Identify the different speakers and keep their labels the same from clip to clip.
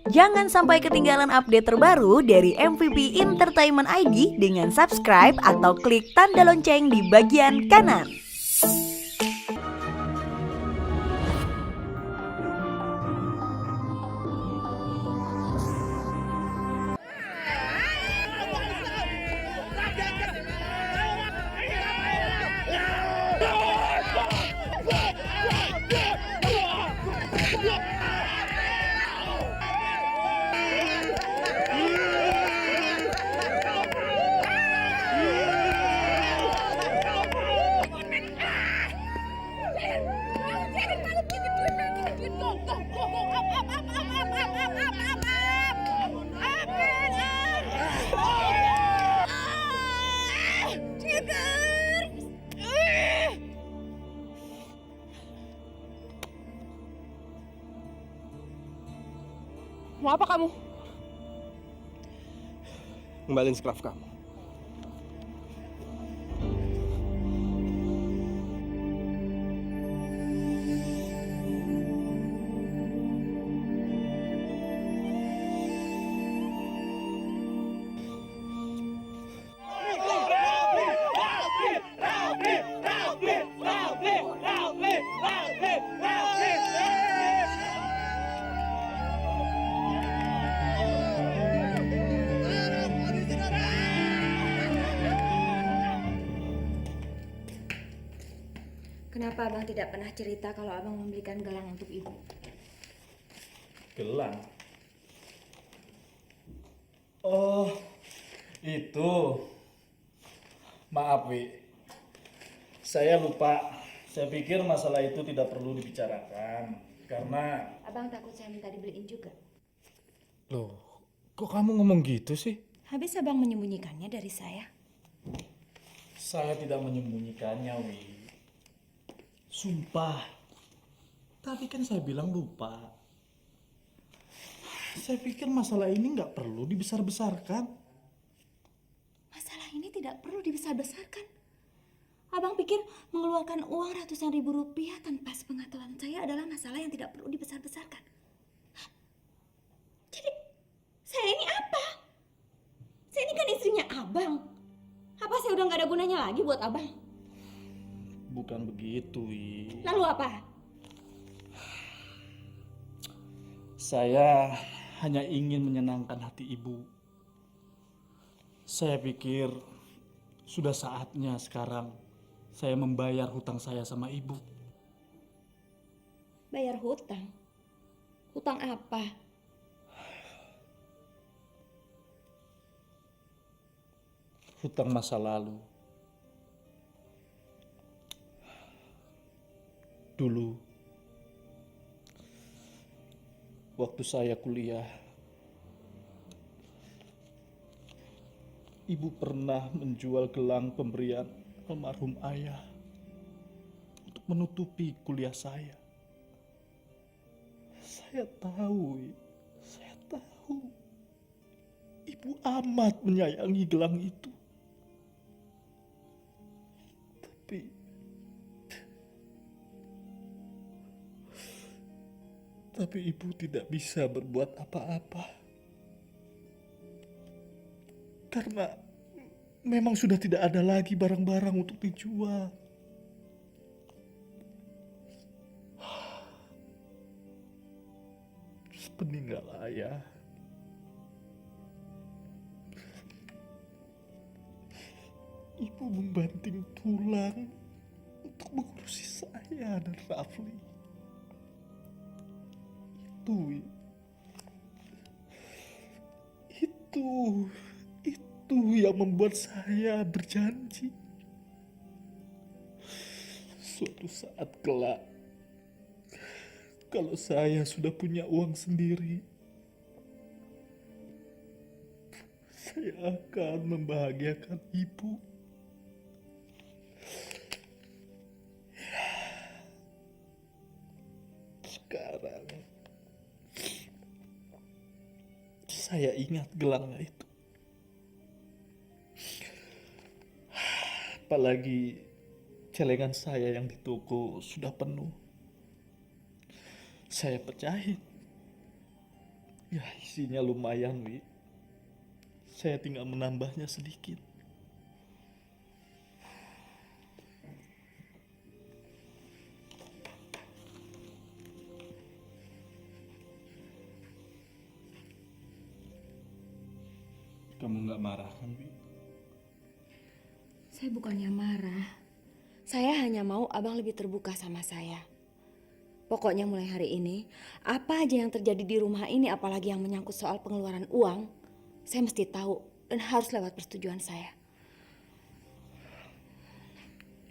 Speaker 1: Jangan sampai ketinggalan update terbaru dari MVP Entertainment ID dengan subscribe atau klik tanda lonceng di bagian kanan.
Speaker 2: Mau apa kamu?
Speaker 3: Kembaliin skraf kamu.
Speaker 4: Kenapa abang tidak pernah cerita kalau abang membelikan gelang untuk ibu?
Speaker 5: Gelang? Oh, itu. Maaf, Wi. Saya lupa. Saya pikir masalah itu tidak perlu dibicarakan. Karena...
Speaker 4: Abang takut saya minta dibeliin juga.
Speaker 5: Loh, kok kamu ngomong gitu sih?
Speaker 4: Habis abang menyembunyikannya dari saya.
Speaker 5: Saya tidak menyembunyikannya, Wi. Sumpah. Tadi kan saya bilang lupa. Saya pikir masalah ini nggak perlu dibesar-besarkan.
Speaker 4: Masalah ini tidak perlu dibesar-besarkan. Abang pikir mengeluarkan uang ratusan ribu rupiah tanpa sepengetahuan saya adalah masalah yang tidak perlu dibesar-besarkan. Hah? Jadi, saya ini apa? Saya ini kan istrinya abang. Apa saya udah gak ada gunanya lagi buat abang?
Speaker 5: Bukan begitu, Wi.
Speaker 4: Lalu apa?
Speaker 5: Saya hanya ingin menyenangkan hati ibu. Saya pikir sudah saatnya sekarang saya membayar hutang saya sama ibu.
Speaker 4: Bayar hutang? Hutang apa?
Speaker 5: Hutang masa lalu. Dulu, waktu saya kuliah, ibu pernah menjual gelang pemberian almarhum ayah untuk menutupi kuliah saya. Saya tahu, saya tahu. Ibu amat menyayangi gelang itu. Tapi ibu tidak bisa berbuat apa-apa. Karena memang sudah tidak ada lagi barang-barang untuk dijual. Sepeninggal ayah, ibu membanting tulang untuk mengurusi saya dan Rafli. Itu yang membuat saya berjanji suatu saat kelak, kalau saya sudah punya uang sendiri, saya akan membahagiakan ibu. Sekarang saya ingat gelangnya itu. Apalagi celengan saya yang di toko sudah penuh. Saya pecahin. Ya isinya lumayan, Wi. Saya tinggal menambahnya sedikit. Kamu nggak marah kan, Wi?
Speaker 4: Saya bukannya marah. Saya hanya mau abang lebih terbuka sama saya. Pokoknya mulai hari ini, apa aja yang terjadi di rumah ini, apalagi yang menyangkut soal pengeluaran uang, saya mesti tahu dan harus lewat persetujuan saya.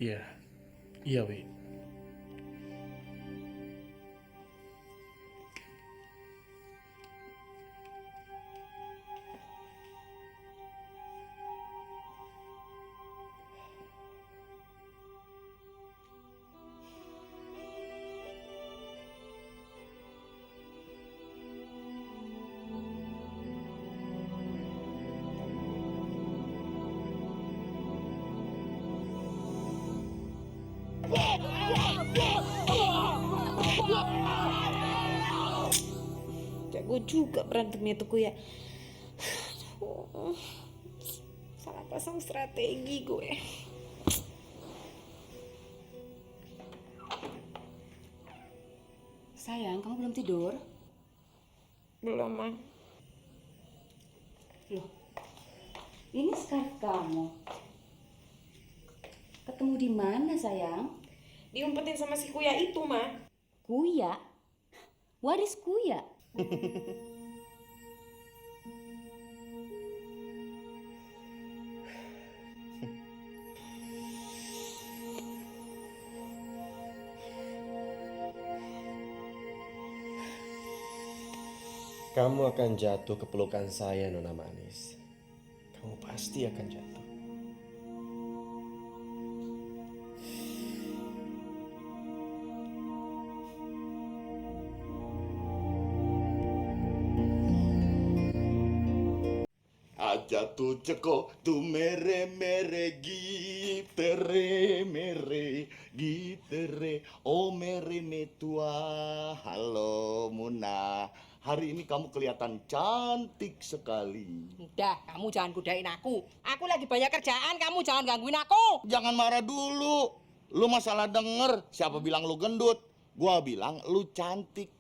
Speaker 5: Iya, iya, Wi.
Speaker 4: Jago juga berantemnya tuh ya. Aduh, salah pasang strategi gue. Sayang, kamu belum tidur?
Speaker 2: Belum, Ma.
Speaker 4: Loh, ini scarf kamu. Ketemu di mana, sayang?
Speaker 2: Diumpetin sama si Kuya itu, Ma.
Speaker 4: Kuya? What is Kuya?
Speaker 3: Kamu akan jatuh ke pelukan saya, Nona Manis. Kamu pasti akan jatuh.
Speaker 6: Aja tu ceko tu mere mere gitere mere gitere oh mere metua. Halo Muna, hari ini kamu kelihatan cantik sekali.
Speaker 2: Udah, kamu jangan godain aku. Aku lagi banyak kerjaan, kamu jangan gangguin aku.
Speaker 6: Jangan marah dulu. Lu masalah denger siapa bilang lu gendut? Gua bilang lu cantik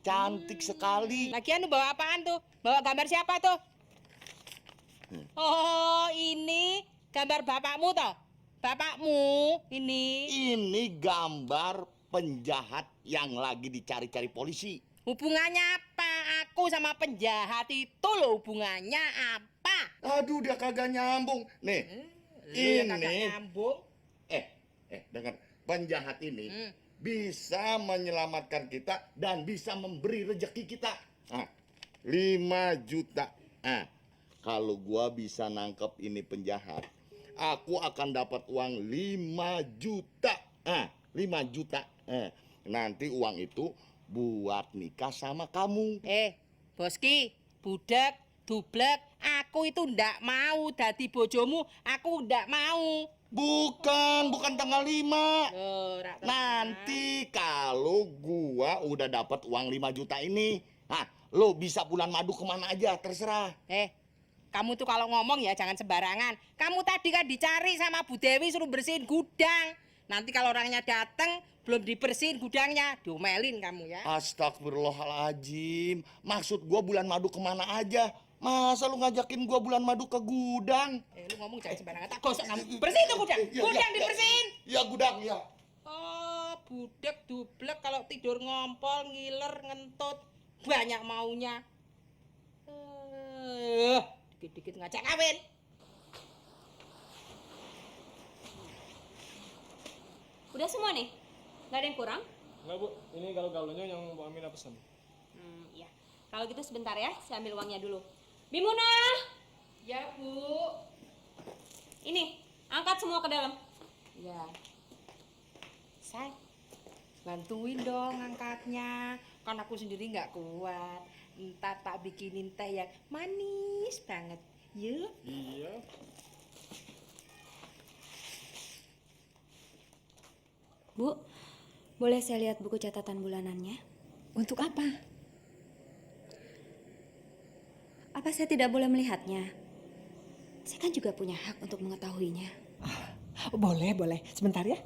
Speaker 6: sekali.
Speaker 2: Lagian lu bawa apaan tuh? Bawa gambar siapa tuh? Oh, ini gambar bapakmu toh? Bapakmu ini.
Speaker 6: Ini gambar penjahat yang lagi dicari-cari polisi.
Speaker 2: Hubungannya apa? Aku sama penjahat itu loh, hubungannya apa?
Speaker 6: Aduh, dia kagak nyambung. Nih,
Speaker 2: Lu yang kagak
Speaker 6: ini
Speaker 2: nyambung.
Speaker 6: dengar, penjahat ini bisa menyelamatkan kita dan bisa memberi rezeki kita. 5 juta. Kalau gua bisa nangkep ini penjahat, aku akan dapat uang 5 juta. 5 juta. Nanti uang itu buat nikah sama kamu.
Speaker 2: Boski, budak, dublek, aku itu ndak mau dadi bojomu, aku ndak mau.
Speaker 6: Bukan tanggal 5.
Speaker 2: Loh, Rak,
Speaker 6: Nanti kalau gua udah dapat uang 5 juta ini, lo bisa bulan madu kemana aja, terserah.
Speaker 2: kamu tuh kalau ngomong ya jangan sembarangan. Kamu tadi kan dicari sama Bu Dewi suruh bersihin gudang. Nanti kalau orangnya datang belum dibersihin gudangnya, diomelin kamu ya.
Speaker 6: Astagfirullahaladzim. Maksud gua bulan madu kemana aja? Masa lu ngajakin gua bulan madu ke gudang?
Speaker 2: Lu ngomong jangan sembarangan, tak gosok kamu. Bersihin tuh gudang, gudang dibersihin.
Speaker 6: Ya gudang ya.
Speaker 2: Oh, budak dublek kalau tidur ngompol, ngiler, ngentut. Banyak maunya. Dikit-dikit ngajak kawin.
Speaker 7: Udah semua nih? Gak ada yang kurang?
Speaker 3: Enggak, Bu. Ini galau-galaunya yang Bu Amina pesan.
Speaker 7: Iya. Kalau gitu sebentar ya, saya ambil uangnya dulu. Bimuna!
Speaker 2: Ya, Bu.
Speaker 7: Ini, angkat semua ke dalam.
Speaker 2: Ya. Say, bantuin dong angkatnya. Kan aku sendiri nggak kuat. Ntar tak bikinin teh yang manis banget. Yuk.
Speaker 3: Iya.
Speaker 4: Bu, boleh saya lihat buku catatan bulanannya?
Speaker 2: Untuk apa?
Speaker 4: Apa saya tidak boleh melihatnya? Saya kan juga punya hak untuk mengetahuinya.
Speaker 2: Boleh, boleh. Sebentar ya.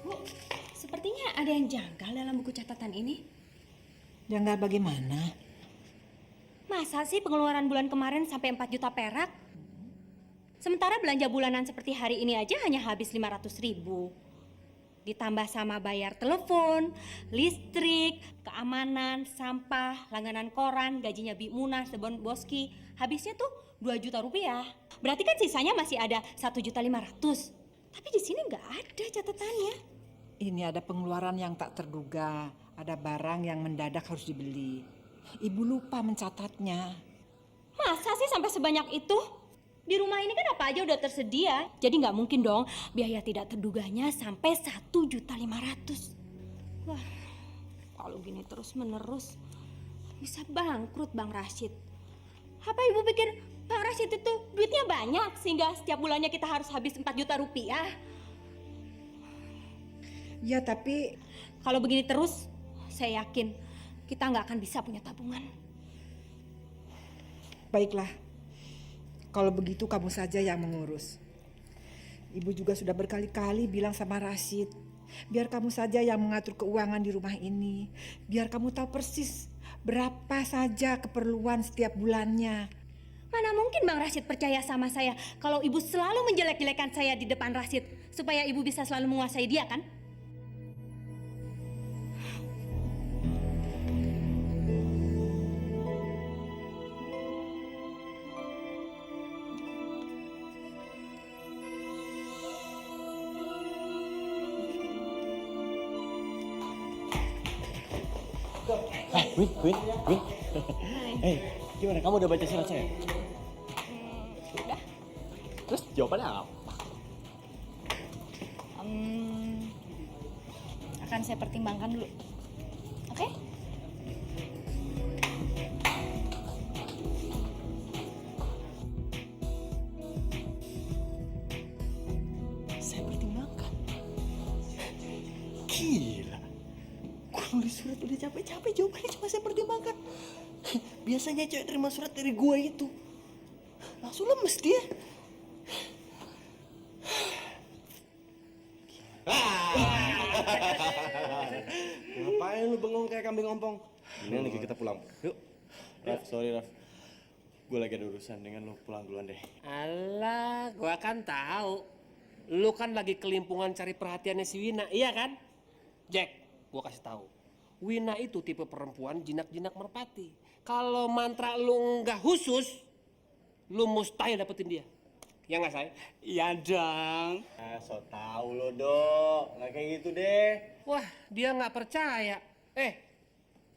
Speaker 4: Bu, sepertinya ada yang janggal dalam buku catatan ini.
Speaker 2: Janggal bagaimana?
Speaker 7: Masa sih pengeluaran bulan kemarin sampai 4 juta perak? Sementara belanja bulanan seperti hari ini aja hanya habis 500.000. Ditambah sama bayar telepon, listrik, keamanan, sampah, langganan koran, gajinya Bi Muna, Sebon Boski. Habisnya tuh 2 juta rupiah. Berarti kan sisanya masih ada 1.500.000. Tapi di sini nggak ada catatannya.
Speaker 2: Ini ada pengeluaran yang tak terduga. Ada barang yang mendadak harus dibeli. Ibu lupa mencatatnya.
Speaker 7: Masa sih sampai sebanyak itu? Di rumah ini kan apa aja udah tersedia. Jadi nggak mungkin dong biaya tidak terduganya sampai 1.500.000. Wah, kalau gini terus menerus bisa bangkrut Bang Rashid. Apa ibu pikir Bang Rashid itu duitnya banyak sehingga setiap bulannya kita harus habis 4 juta rupiah?
Speaker 2: Ya tapi
Speaker 7: Kalau begini terus, saya yakin kita nggak akan bisa punya tabungan.
Speaker 2: baiklah. Kalau begitu kamu saja yang mengurus. Ibu juga sudah berkali-kali bilang sama Rashid, biar kamu saja yang mengatur keuangan di rumah ini. Biar kamu tahu persis berapa saja keperluan setiap bulannya.
Speaker 7: Mana mungkin Bang Rashid percaya sama saya kalau ibu selalu menjelek-jelekan saya di depan Rashid supaya ibu bisa selalu menguasai dia kan?
Speaker 3: Win. Hei, gimana? Kamu udah baca surat saya?
Speaker 7: Udah.
Speaker 3: Terus jawabannya apa?
Speaker 7: Akan saya pertimbangkan dulu. Oke?
Speaker 3: Saya pertimbangkan. Gila. Gue nulis surat udah capek-capek, jawabannya cuma saya pertimbangkan. Biasanya cewek terima surat dari gue itu langsung lemes dia. Ngapain lu bengong kayak kambing ompong? Ini nih kita pulang. Yuk. Raf, sorry Raf. Gue lagi ada urusan dengan lu, pulang duluan deh.
Speaker 8: Alah, gua kan tahu. Lu kan lagi kelimpungan cari perhatiannya si Wina, iya kan? Jack, gua kasih tahu. Wina itu tipe perempuan jinak-jinak merpati. Kalau mantra lu nggak khusus, lu mustahil dapetin dia. Ya nggak, Say?
Speaker 3: Iya dong. So tau lo dok, nggak kayak gitu deh.
Speaker 8: Wah, dia nggak percaya.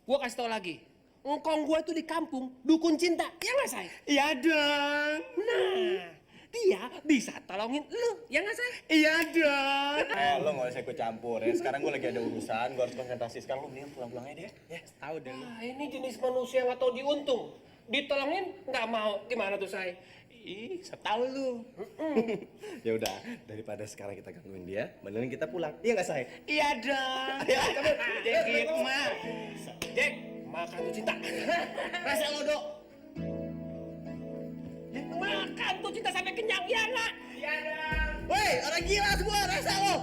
Speaker 8: Gua kasih tahu lagi. Engkong gua tuh di kampung, dukun cinta. Ya nggak, Say?
Speaker 3: Iya dong.
Speaker 8: Nah, dia bisa tolongin lu. Ya nggak, Say?
Speaker 3: Iya dong. Lo nggak usah ikut campur ya. Sekarang gue lagi ada urusan, gue harus konsentrasi. Sekarang lo mendingan pulang aja deh. Ya, tahu deh lo.
Speaker 8: Ini jenis manusia nggak tahu diuntung. Ditolongin nggak mau. Gimana tuh, Say?
Speaker 3: Ih, setahu lu. Ya udah, daripada sekarang kita gangguin dia, mendingan kita pulang. Iya nggak, Say?
Speaker 8: Iya dong.
Speaker 3: Ya, Jack, mah.
Speaker 8: Jack, makan tuh cinta.
Speaker 3: Rasa lo dok.
Speaker 8: Makan tuh cinta sampai kenyang, ya nggak? Iya dong.
Speaker 3: Woi, orang gila semua, rasa lo.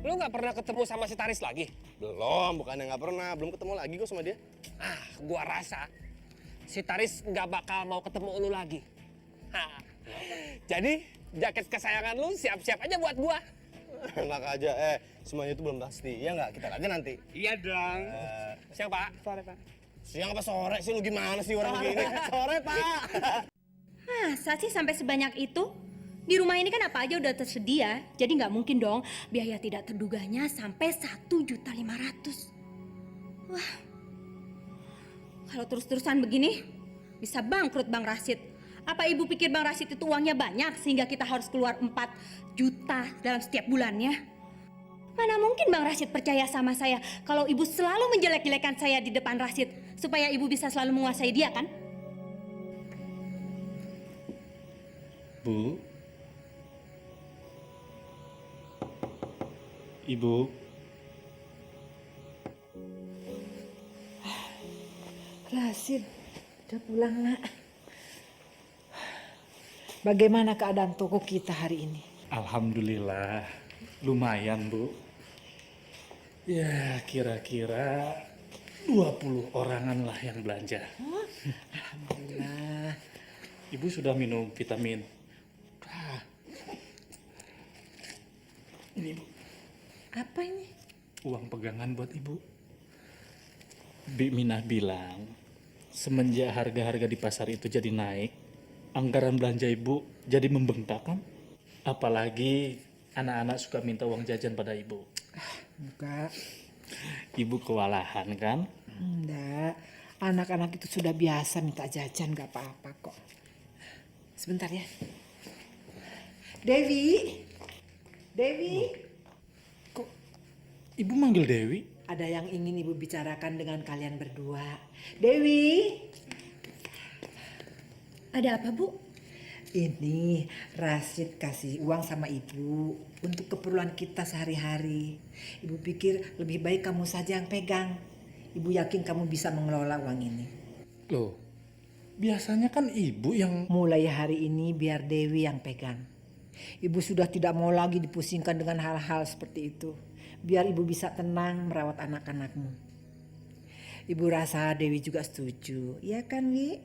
Speaker 8: Lu nggak pernah ketemu sama si Taris lagi?
Speaker 3: Belum, bukannya nggak pernah. Belum ketemu lagi gue sama dia.
Speaker 8: Gua rasa si Taris nggak bakal mau ketemu lu lagi. Jadi jaket kesayangan lu siap-siap aja buat gua.
Speaker 3: Enak aja, semuanya itu belum pasti. Iya nggak? Kita aja nanti.
Speaker 8: Iya dong. Siang, Pak. Sore, Pak.
Speaker 3: Siang apa sore sih? Lu gimana sih orang begini? Sore, Pak.
Speaker 7: Masa sih sampai sebanyak itu? Di rumah ini kan apa aja udah tersedia. Jadi nggak mungkin dong biaya tidak terduganya sampai 1.500.000. Wah, Kalau terus-terusan begini, bisa bangkrut Bang Rasid. Apa ibu pikir Bang Rasid itu uangnya banyak sehingga kita harus keluar 4 juta dalam setiap bulannya? Mana mungkin Bang Rasid percaya sama saya kalau ibu selalu menjelek-jelekan saya di depan Rasid supaya ibu bisa selalu menguasai dia, kan?
Speaker 5: Bu. Ibu.
Speaker 2: Rasid, udah pulang nak. Bagaimana keadaan toko kita hari ini?
Speaker 5: Alhamdulillah, lumayan Bu. Ya kira-kira 20 orangan lah yang belanja.
Speaker 2: Alhamdulillah.
Speaker 5: Ibu sudah minum vitamin. Ini Bu,
Speaker 2: Apa ini?
Speaker 5: uang pegangan buat Ibu. Bi Minah bilang, semenjak harga-harga di pasar itu jadi naik, anggaran belanja Ibu jadi membengkak kan? Apalagi anak-anak suka minta uang jajan pada Ibu.
Speaker 2: Enggak.
Speaker 5: Ibu kewalahan kan?
Speaker 2: Enggak. Anak-anak itu sudah biasa minta jajan, gak apa-apa kok. Sebentar ya. Dewi. Dewi.
Speaker 5: Kok Ibu manggil Dewi?
Speaker 2: Ada yang ingin ibu bicarakan dengan kalian berdua. Dewi.
Speaker 7: Ada apa, Bu?
Speaker 2: Ini Rasid kasih uang sama ibu untuk keperluan kita sehari-hari. Ibu pikir lebih baik kamu saja yang pegang. Ibu yakin kamu bisa mengelola uang ini.
Speaker 5: Loh, biasanya kan Ibu yang...
Speaker 2: Mulai hari ini biar Dewi yang pegang. Ibu sudah tidak mau lagi dipusingkan dengan hal-hal seperti itu. Biar ibu bisa tenang merawat anak-anakmu. Ibu rasa Dewi juga setuju, ya kan Wi?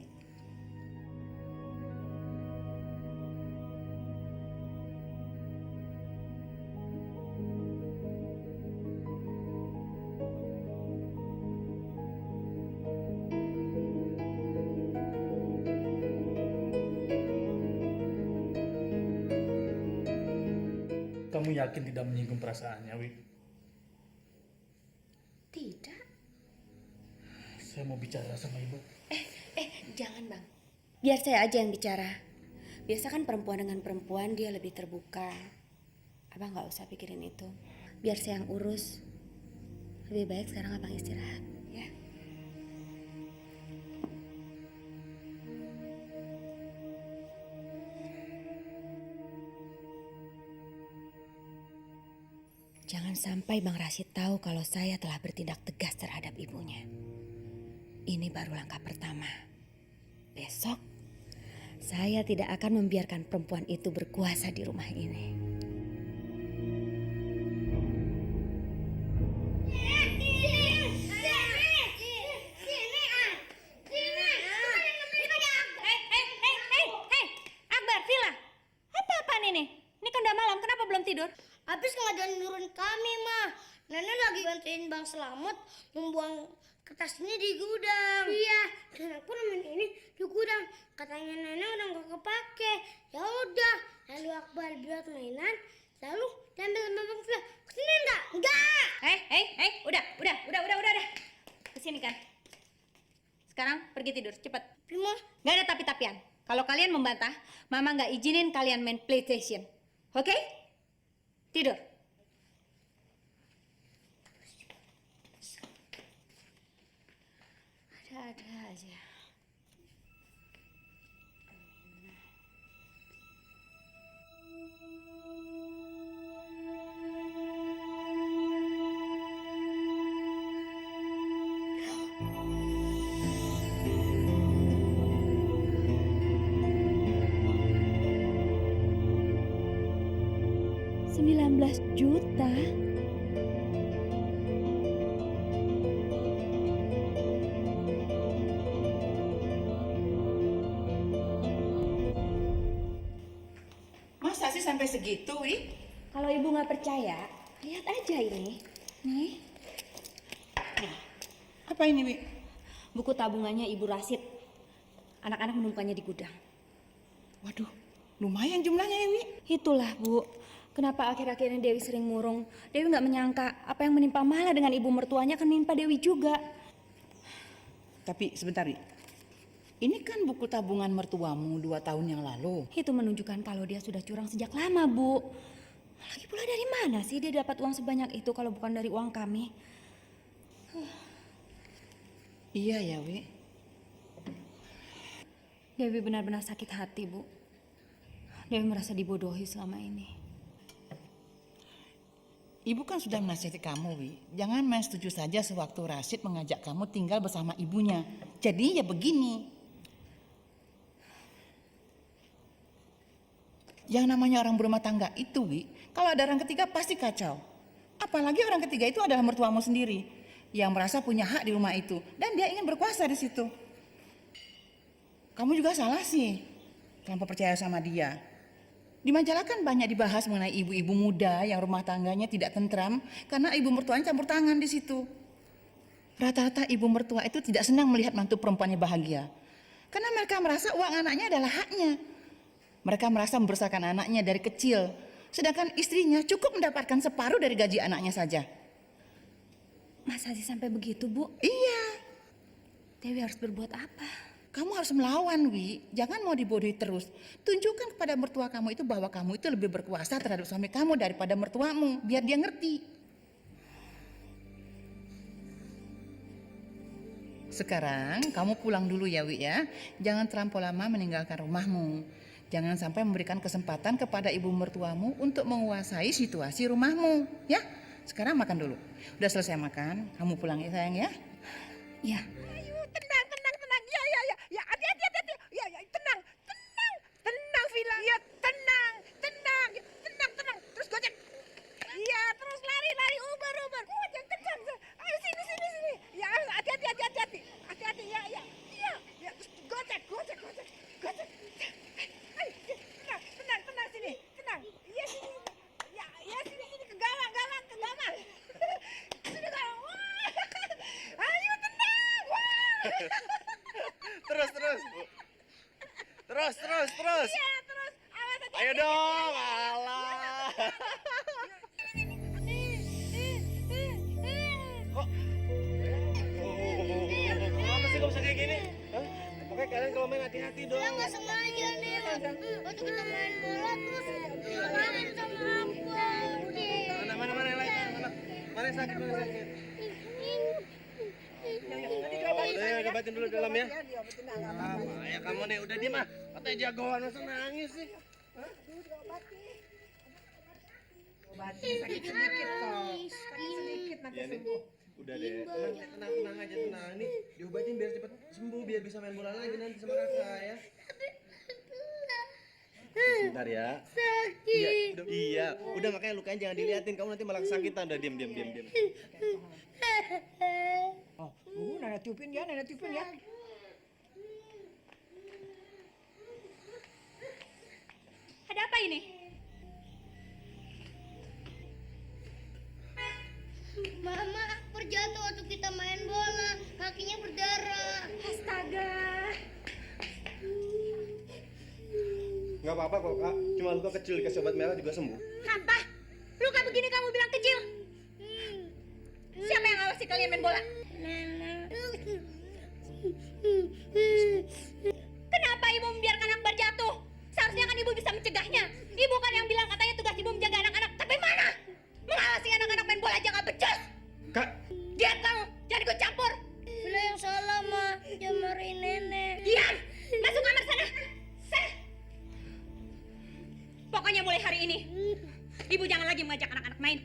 Speaker 5: Kamu yakin tidak menyinggung perasaannya, Wi?
Speaker 7: Tidak.
Speaker 5: Saya mau bicara sama Ibu.
Speaker 7: Jangan Bang. Biar saya aja yang bicara. Biasa kan perempuan dengan perempuan dia lebih terbuka. Abang nggak usah pikirin itu. Biar saya yang urus. Lebih baik sekarang Abang istirahat, ya. Jangan sampai Bang Rasid tahu kalau saya telah bertindak tegas terhadap ibunya. Ini baru langkah pertama. Besok, saya tidak akan membiarkan perempuan itu berkuasa di rumah ini. Hei, Akbar, Villa. Apa-apaan ini? Ini kan udah malam, kenapa belum tidur?
Speaker 9: Habis ngajarin nurun kami, mah. Nenek lagi bantuin Bang Selamat membuang kertas ini di gudang. Iya, dan aku nemenin ini di gudang. Katanya nenek udah gak kepake. Ya udah, lalu Akbar buat mainan, lalu diambil sama Bang Fia. Kesini enggak? Enggak!
Speaker 7: Hei, udah. Kesini kan. Sekarang pergi tidur, cepet.
Speaker 9: Prima,
Speaker 7: Gak ada tapi-tapian. Kalau kalian membantah, Mama gak izinin kalian main PlayStation. Oke? Tidur. Ada-ada aja. $19 juta.
Speaker 10: Masa sih sampai segitu, Wi?
Speaker 7: Kalau ibu nggak percaya, lihat aja ini. Nih,
Speaker 10: Apa ini, Wi?
Speaker 7: buku tabungannya Ibu Rasid. Anak-anak menumpangnya di gudang.
Speaker 10: Waduh, lumayan jumlahnya ya, Wi.
Speaker 7: Itulah, Bu. Kenapa akhir-akhir ini Dewi sering murung? Dewi nggak menyangka apa yang menimpa Mala dengan ibu mertuanya akan menimpa Dewi juga.
Speaker 10: Tapi sebentar, Wi. Ini kan buku tabungan mertuamu 2 tahun yang lalu.
Speaker 7: Itu menunjukkan kalau dia sudah curang sejak lama, Bu. Lagi pula dari mana sih dia dapat uang sebanyak itu kalau bukan dari uang kami?
Speaker 10: Iya ya, Wi.
Speaker 7: Dewi benar-benar sakit hati, Bu. Dewi merasa dibodohi selama ini.
Speaker 10: Ibu kan sudah menasihati kamu, Wi. Jangan main setuju saja sewaktu Rashid mengajak kamu tinggal bersama ibunya. Jadi ya begini. Yang namanya orang berumah tangga itu, Wi, kalau ada orang ketiga pasti kacau. Apalagi orang ketiga itu adalah mertuamu sendiri yang merasa punya hak di rumah itu dan dia ingin berkuasa di situ. Kamu juga salah sih, tanpa percaya sama dia. Di majalah kan banyak dibahas mengenai ibu-ibu muda yang rumah tangganya tidak tentram karena ibu mertuanya campur tangan di situ. Rata-rata ibu mertua itu tidak senang melihat mantu perempuannya bahagia. Karena mereka merasa uang anaknya adalah haknya. Mereka merasa membesarkan anaknya dari kecil, sedangkan istrinya cukup mendapatkan separuh dari gaji anaknya saja.
Speaker 7: Masa sih sampai begitu, Bu?
Speaker 10: Iya,
Speaker 7: Dewi harus berbuat apa?
Speaker 10: kamu harus melawan, Wi. Jangan mau dibodohi terus. Tunjukkan kepada mertua kamu itu bahwa kamu itu lebih berkuasa terhadap suami kamu daripada mertuamu, biar dia ngerti. Sekarang kamu pulang dulu ya, Wi ya. Jangan terlampau lama meninggalkan rumahmu. Jangan sampai memberikan kesempatan kepada ibu mertuamu untuk menguasai situasi rumahmu, ya. Sekarang makan dulu. Udah selesai makan, kamu pulang ya sayang ya.
Speaker 7: Ya.
Speaker 2: Tenang, tenang, tenang. Ya, hati-hati. Ya, tenang, Vila. Ya, tenang. Ya, tenang. Terus gojek. Iya, terus lari, uber. Gojek kencang. Ayo sini. Ya, hati-hati. Hati-hati, ya. Ya, terus gojek. Ayo, tenang sini. Tenang. Iya, sini. Ya, sini ke galang. Sini galang. Wah. Ayo, tenang. Wah.
Speaker 3: Terus, Bu. Terus.
Speaker 2: Iya, terus. Awas hati-hati.
Speaker 3: Ayo dong, alah. Kok? Kenapa sih kok bisa kayak gini? Hah? Pokoknya kalian kalau main hati-hati dong.
Speaker 9: Kita nggak sengaja nih. Waktu kita main bola terus main sama aku.
Speaker 3: Mana yang lain? Mana yang sakit? Udah obatin dulu dalam ya. Ya kamu nih udah diem ah. Katanya jagoan masa nangis sih.
Speaker 2: Obatin sakit sedikit nanti
Speaker 3: Iya nih.
Speaker 2: sembuh.
Speaker 3: Udah deh. Tenang aja tenang. Nih diobatin biar cepet sembuh biar bisa main bola lagi nanti sama kakak ya. Sebentar ya.
Speaker 9: Sakit.
Speaker 3: Iya. Udah makanya lukanya jangan diliatin. Kamu nanti malah kesakitan. Udah diam.
Speaker 2: Oh, Nenek tiupin ya.
Speaker 7: Ada apa ini?
Speaker 9: Mama terjatuh waktu kita main bola, kakinya berdarah.
Speaker 7: Astaga.
Speaker 3: Nggak apa-apa kok kak. Cuma luka kecil dikasih obat merah juga sembuh.
Speaker 7: Apa? Luka begini kamu bilang kecil? Siapa yang ngawasi kalian main bola?
Speaker 9: Nenek.
Speaker 7: Kenapa ibu membiarkan Akbar jatuh? Seharusnya kan ibu bisa mencegahnya. Ibu kan yang bilang katanya tugas ibu menjaga anak-anak. Tapi mana? Mengawasi anak-anak main bola aja gak becus.
Speaker 3: Kak.
Speaker 7: Diam kamu, jangan ikut campur.
Speaker 9: Bila yang salah, Ma. Jangan marahin nenek.
Speaker 7: Diam, masuk kamar sana. Sana. Pokoknya mulai hari ini, ibu jangan lagi mengajak anak-anak main.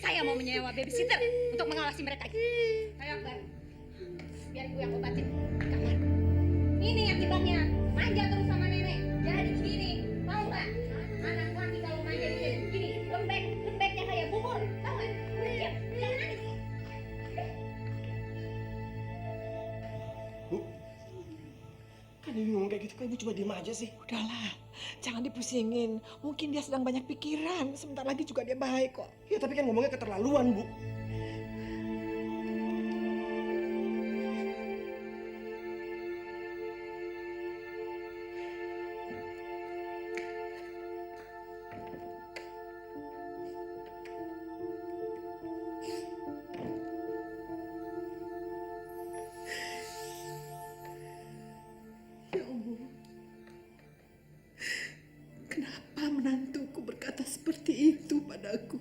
Speaker 7: Saya mau menyewa babysitter untuk mengawasi mereka. Ayo Akbar, biar ibu yang obatin kamar. Ini akibatnya, manja terus sama nenek. Jadi begini, mau nggak? Anak laki kalau manja jadi begini, lembeknya kayak bubur. Tahu nggak? Udah diam, jangan nangis.
Speaker 3: Bu. Kan Dewi ngomong kayak gitu kok ibu cuma diem aja sih.
Speaker 2: Udahlah, jangan dipusingin. Mungkin dia sedang banyak pikiran. Sebentar lagi juga dia baik kok.
Speaker 3: Ya tapi kan ngomongnya keterlaluan bu.
Speaker 10: Kenapa menantuku berkata seperti itu padaku?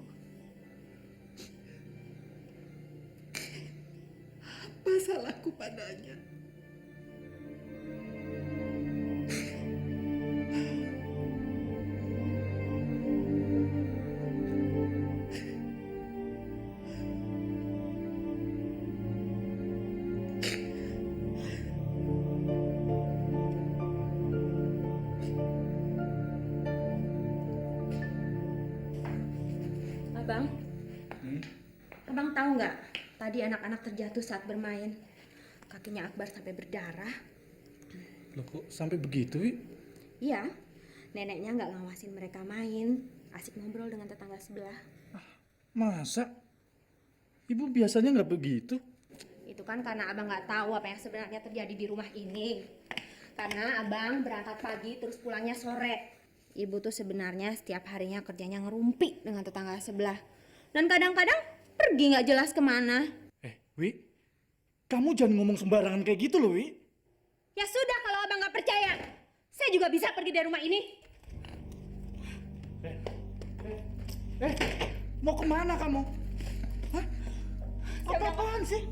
Speaker 10: Apa salahku padanya?
Speaker 7: Abang, abang tahu nggak? Tadi anak-anak terjatuh saat bermain. Kakinya Akbar sampai berdarah.
Speaker 5: Loh kok sampai begitu, Wi?
Speaker 7: Iya, neneknya nggak ngawasin mereka main. Asik ngobrol dengan tetangga sebelah.
Speaker 5: Masa? Ibu biasanya nggak begitu?
Speaker 7: Itu kan karena abang nggak tahu apa yang sebenarnya terjadi di rumah ini. Karena abang berangkat pagi terus pulangnya sore. Ibu tuh sebenarnya setiap harinya kerjanya ngerumpi dengan tetangga sebelah. Dan kadang-kadang pergi nggak jelas kemana.
Speaker 5: Wi, kamu jangan ngomong sembarangan kayak gitu loh, Wi.
Speaker 7: Ya sudah kalau abang nggak percaya, saya juga bisa pergi dari rumah ini.
Speaker 5: Mau kemana kamu? Hah? Apa-apaan sih?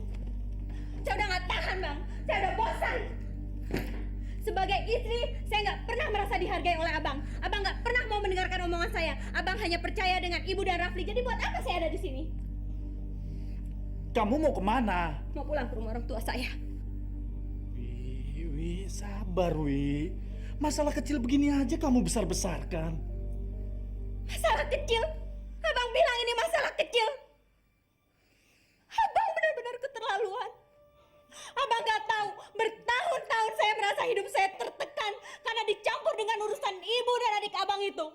Speaker 7: Saya udah nggak tahan bang, saya udah bosan. Sebagai istri, saya nggak pernah merasa dihargai oleh abang. Abang nggak pernah mau mendengarkan omongan saya. Abang hanya percaya dengan ibu dan Rafli. Jadi buat apa saya ada di sini?
Speaker 5: Kamu mau kemana?
Speaker 7: Mau pulang ke rumah orang tua saya.
Speaker 5: Wi, sabar, Wi. Masalah kecil begini aja kamu besar-besarkan.
Speaker 7: Masalah kecil? Abang bilang ini masalah kecil. Abang benar-benar keterlaluan. Abang nggak tahu, bertahun-tahun saya merasa hidup saya tertekan karena dicampur dengan urusan ibu dan adik abang itu.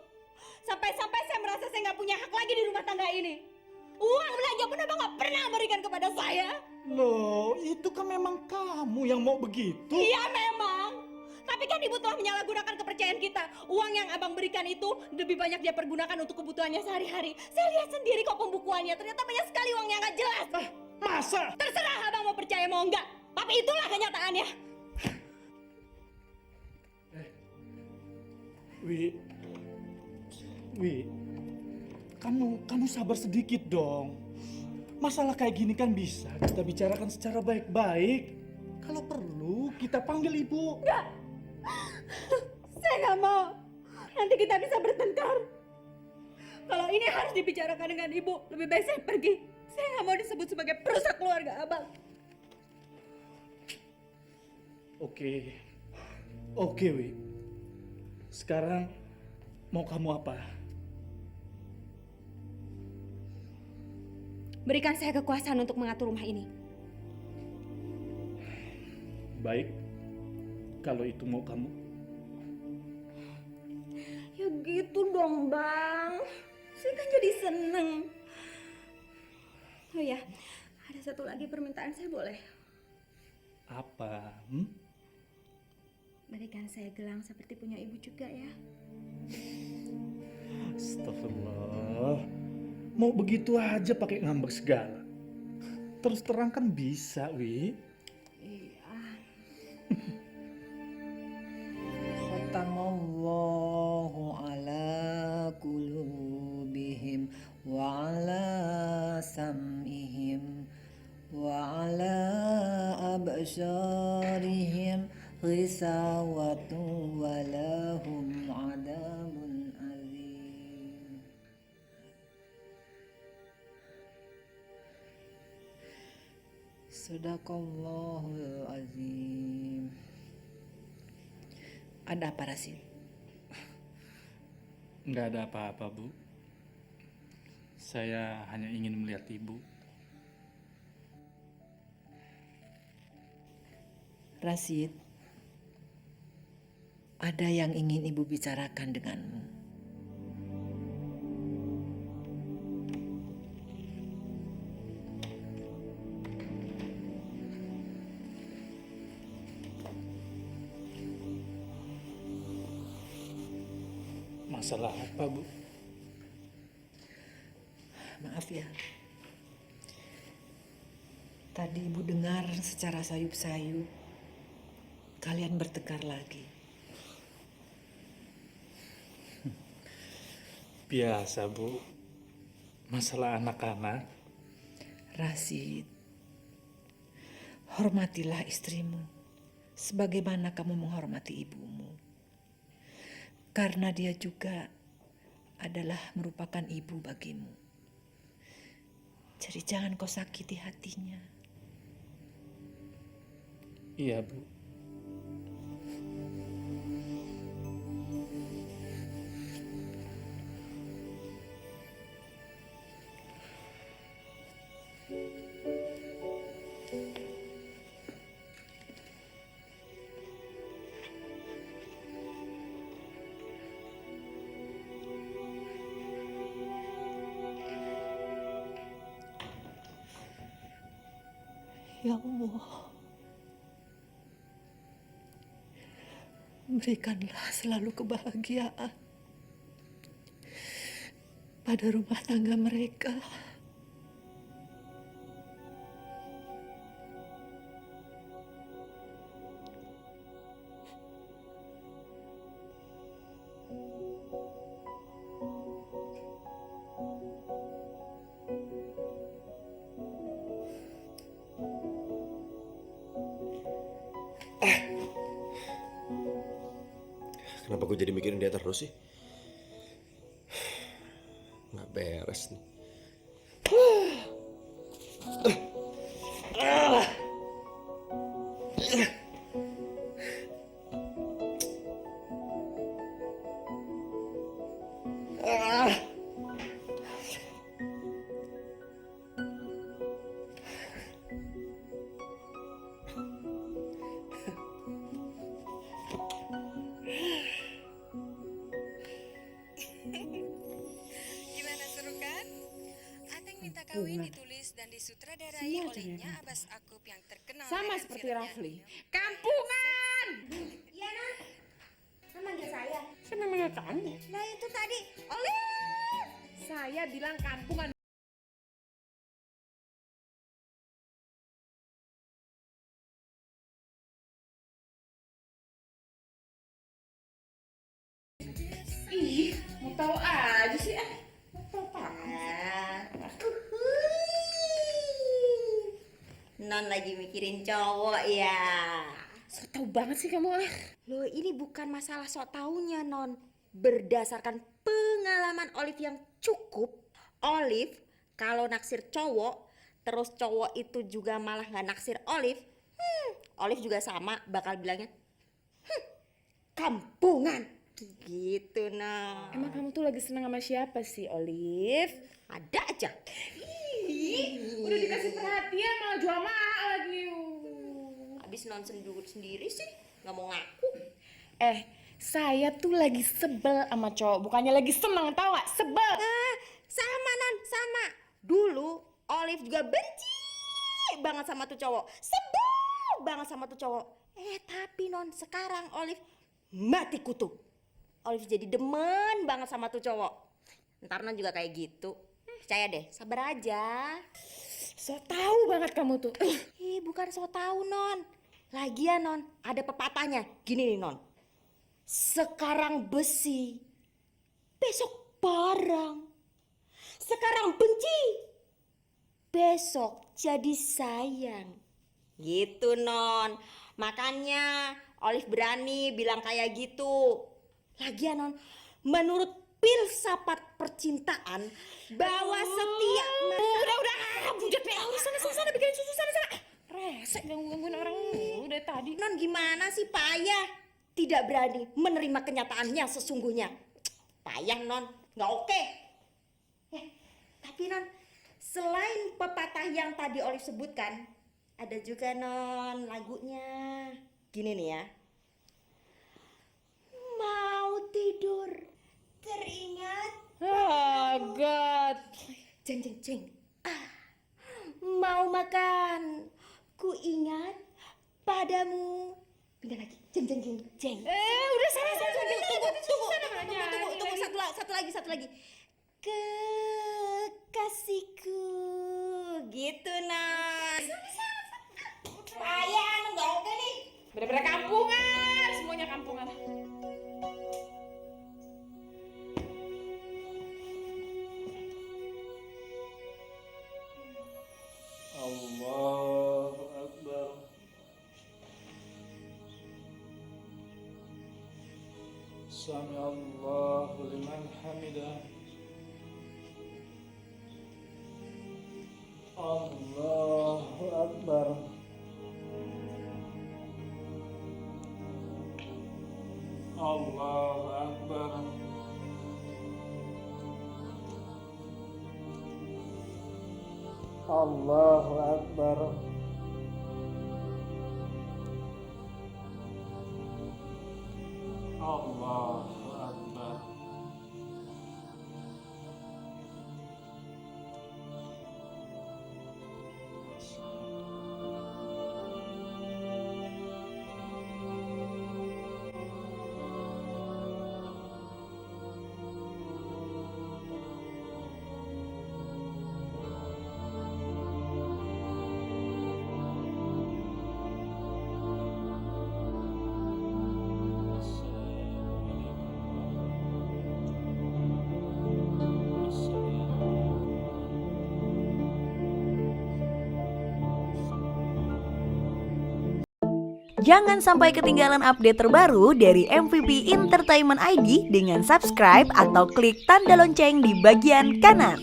Speaker 7: Sampai-sampai saya merasa saya nggak punya hak lagi di rumah tangga ini. Uang belanja pun abang nggak pernah berikan kepada saya.
Speaker 5: Loh, itu kan memang kamu yang mau begitu.
Speaker 7: Iya memang. Tapi kan ibu telah menyalahgunakan kepercayaan kita. Uang yang abang berikan itu lebih banyak dia pergunakan untuk kebutuhannya sehari-hari. Saya lihat sendiri kok pembukuannya. Ternyata banyak sekali uang yang nggak jelas.
Speaker 5: Masa?
Speaker 7: Terserah abang mau percaya mau enggak. Tapi itulah kenyataannya.
Speaker 5: Wi, kamu sabar sedikit dong. Masalah kayak gini kan bisa kita bicarakan secara baik-baik. Kalau perlu kita panggil ibu.
Speaker 7: Enggak. Saya nggak mau. Nanti kita bisa bertengkar. Kalau ini harus dibicarakan dengan ibu, lebih baik saya pergi. Saya nggak mau disebut sebagai perusak keluarga abang.
Speaker 5: Oke, Wi. Sekarang mau kamu apa?
Speaker 7: Berikan saya kekuasaan untuk mengatur rumah ini.
Speaker 5: Baik, kalau itu mau kamu.
Speaker 7: Ya gitu dong bang. Saya kan jadi seneng. Oh ya, ada satu lagi permintaan saya boleh?
Speaker 5: Apa?
Speaker 7: Berikan saya gelang seperti punya ibu juga ya.
Speaker 5: Astagfirullah. Mau begitu aja pakai ngambek segala. Terus terang kan bisa, Wi.
Speaker 7: Iya.
Speaker 11: Khatamallahu ala qulubihim wa ala sam'ihim wa ala absarihim ghisawatu wa lahum adabun azim. Sadaqallahul azim. Ada apa, Rasid?
Speaker 5: Nggak ada apa-apa, Bu. Saya hanya ingin melihat ibu.
Speaker 11: Rasid, ada yang ingin ibu bicarakan denganmu.
Speaker 5: Masalah apa, Bu?
Speaker 11: Maaf ya. Tadi ibu dengar secara sayup-sayup kalian bertengkar lagi.
Speaker 5: Biasa, Bu. Masalah anak-anak.
Speaker 11: Rasid, hormatilah istrimu sebagaimana kamu menghormati ibumu. Karena dia juga adalah merupakan ibu bagimu. Jadi jangan kau sakiti hatinya.
Speaker 5: Iya, Bu.
Speaker 11: Ya Allah, berikanlah selalu kebahagiaan pada rumah tangga mereka.
Speaker 3: Kenapa gue jadi mikirin dia terus sih? Nggak beres nih.
Speaker 12: Gimana, seru kan? Ateng Minta Kawin ditulis dan disutradarai olehnya Abbas Akub yang terkenal
Speaker 2: Sama
Speaker 12: dengan
Speaker 2: seperti
Speaker 12: filmnya
Speaker 2: Rafli. Kampungan!
Speaker 9: Iya, Non. Kan manggil saya.
Speaker 2: Saya namanya kamu.
Speaker 9: Nah, itu tadi. Oleh.
Speaker 2: Saya bilang kampungan. Ih, mau tahu aja sih ah. Mau tahu
Speaker 4: Non lagi mikirin cowok ya.
Speaker 2: So tau banget sih kamu ah.
Speaker 4: Loh, ini bukan masalah sok taunya, Non. Berdasarkan pengalaman Olive yang cukup, Olive kalau naksir cowok, terus cowok itu juga malah nggak naksir Olive, Olive juga sama bakal bilangnya, kampungan. Gitu, Non.
Speaker 2: Emang kamu tuh lagi seneng sama siapa sih, Olive?
Speaker 4: Ada aja.
Speaker 2: Udah dikasih perhatian malah jual mahal lagi.
Speaker 4: Habis Non sendiri sih, nggak mau ngaku.
Speaker 2: Saya tuh lagi sebel sama cowok, bukannya lagi seneng, tau gak? Sebel.
Speaker 4: Sama, Non, sama. Dulu Olive juga benci banget sama tuh cowok, sebel banget sama tuh cowok. Tapi Non, sekarang Olive mati kutu. Olive jadi demen banget sama tuh cowok. Ntar Non juga kayak gitu. Percaya deh, sabar aja.
Speaker 2: So tahu banget kamu tuh.
Speaker 4: Bukan so tahu, Non. Lagian, Non, ada pepatahnya. Gini nih, Non. Sekarang besi, besok barang. Sekarang benci, besok jadi sayang. Gitu, Non. Makanya Olive berani bilang kayak gitu. Lagian, Non, menurut filsafat percintaan bahwa setiap
Speaker 2: Udah, bujat nih. Sana bikinin susu sana. Resek gangguin orang udah tadi.
Speaker 4: Non, gimana sih, payah. Tidak berani menerima kenyataannya sesungguhnya. Payah, Non. Nggak oke. Tapi, Non, selain pepatah yang tadi Olive sebutkan, ada juga, Non, lagunya. Gini nih ya. Mau tidur, teringat.
Speaker 2: God.
Speaker 4: Ceng. Mau makan, ku ingat padamu. Pindah lagi. Ceng.
Speaker 2: Udah sana.
Speaker 4: Tunggu, satu lagi. Kekasihku. Gitu, Nan. Ayah, nggak oke nih.
Speaker 2: Bener-bener kampungan, semuanya kampungan.
Speaker 5: Sami Allahu liman hamidah. Allahu Akbar. Allahu Akbar. Allahu Akbar. Allahu Akbar.
Speaker 1: Jangan sampai ketinggalan update terbaru dari MVP Entertainment ID dengan subscribe atau klik tanda lonceng di bagian kanan.